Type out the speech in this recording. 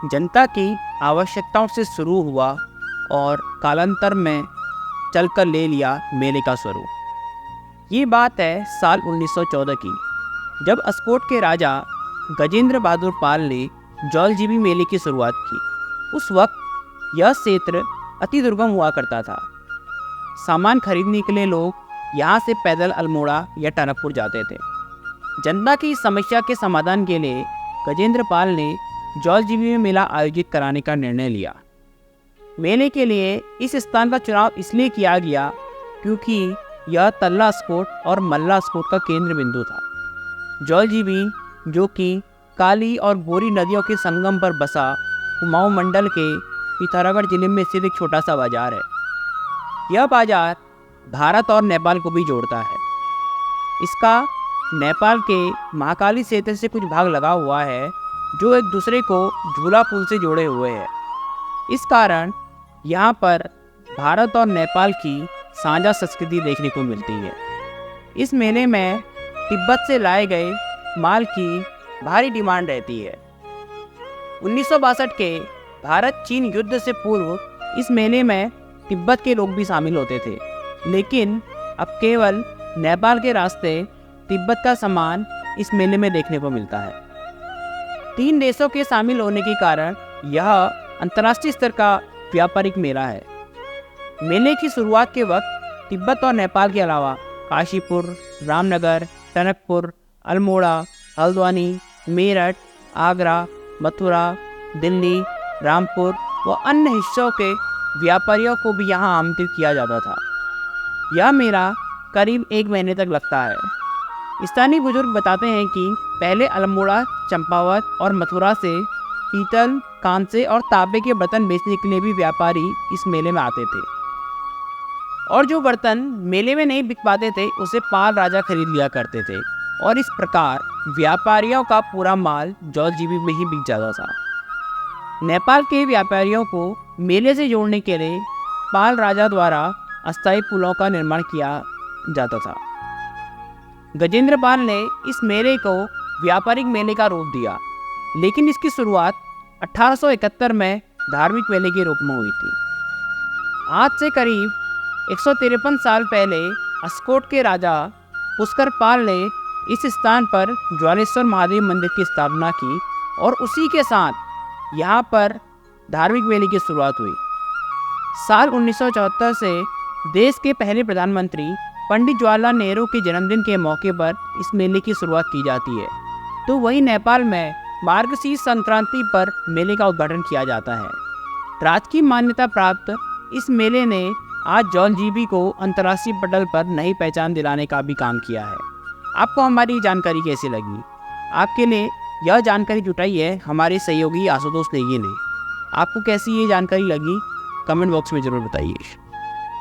जनता की आवश्यकताओं से शुरू हुआ और कालांतर में चलकर ले लिया मेले का स्वरूप। ये बात है साल 1914 की, जब अस्कोट के राजा गजेंद्र बहादुर पाल ने जौलजीबी मेले की शुरुआत की। उस वक्त यह क्षेत्र अति दुर्गम हुआ करता था। सामान खरीदने के लिए लोग यहाँ से पैदल अल्मोड़ा या टनकपुर जाते थे। जनता की समस्या के समाधान के लिए गजेंद्र पाल ने जौलजीबी में मेला आयोजित कराने का निर्णय लिया। मेले के लिए इस स्थान का चुनाव इसलिए किया गया क्योंकि यह तल्ला अस्कोट और मल्ला अस्कोट का केंद्र बिंदु था। जौलजीबी, जो कि काली और गोरी नदियों के संगम पर बसा कुमाऊं मंडल के पिथौरागढ़ जिले में स्थित एक छोटा सा बाजार है। यह बाजार भारत और नेपाल को भी जोड़ता है। इसका नेपाल के महाकाली क्षेत्र से कुछ भाग लगा हुआ है, जो एक दूसरे को झूला पुल से जोड़े हुए हैं। इस कारण यहाँ पर भारत और नेपाल की साझा संस्कृति देखने को मिलती है। इस मेले में तिब्बत से लाए गए माल की भारी डिमांड रहती है। 1962 के भारत चीन युद्ध से पूर्व इस मेले में तिब्बत के लोग भी शामिल होते थे, लेकिन अब केवल नेपाल के रास्ते तिब्बत का सामान इस मेले में देखने को मिलता है। 3 देशों के शामिल होने के कारण यह अंतर्राष्ट्रीय स्तर का व्यापारिक मेला है। मेले की शुरुआत के वक्त तिब्बत और नेपाल के अलावा काशीपुर, रामनगर, टनकपुर, अल्मोड़ा, हल्द्वानी, मेरठ, आगरा, मथुरा, दिल्ली, रामपुर व अन्य हिस्सों के व्यापारियों को भी यहाँ आमंत्रित किया जाता था। यह मेला करीब 1 महीने तक लगता है। स्थानीय बुजुर्ग बताते हैं कि पहले अल्मोड़ा, चंपावत और मथुरा से पीतल, कांसे और तांबे के बर्तन बेचने के लिए भी व्यापारी इस मेले में आते थे, और जो बर्तन मेले में नहीं बिक पाते थे उसे पाल राजा खरीद लिया करते थे, और इस प्रकार व्यापारियों का पूरा माल जौलजीबी में ही बिक जाता था। नेपाल के व्यापारियों को मेले से जोड़ने के लिए पाल राजा द्वारा अस्थायी पुलों का निर्माण किया जाता था। गजेंद्र पाल ने इस मेले को व्यापारिक मेले का रूप दिया, लेकिन इसकी शुरुआत 1871 में धार्मिक मेले के रूप में हुई थी। आज से करीब 153 साल पहले अस्कोट के राजा पुष्कर पाल ने इस स्थान पर ज्वालेश्वर महादेव मंदिर की स्थापना की, और उसी के साथ यहाँ पर धार्मिक मेले की शुरुआत हुई। साल 1974 से देश के पहले प्रधानमंत्री पंडित जवाहरलाल नेहरू के जन्मदिन के मौके पर इस मेले की शुरुआत की जाती है। तो वहीं नेपाल में मार्गशीर्ष संक्रांति पर मेले का उद्घाटन किया जाता है। राजकीय मान्यता प्राप्त इस मेले ने आज जौलजीबी को अंतर्राष्ट्रीय पटल पर नई पहचान दिलाने का भी काम किया है। आपको हमारी जानकारी कैसी लगी? आपके लिए यह जानकारी जुटाई है हमारे सहयोगी आशुतोष नेगी ने। आपको कैसी ये जानकारी लगी, कमेंट बॉक्स में ज़रूर बताइए।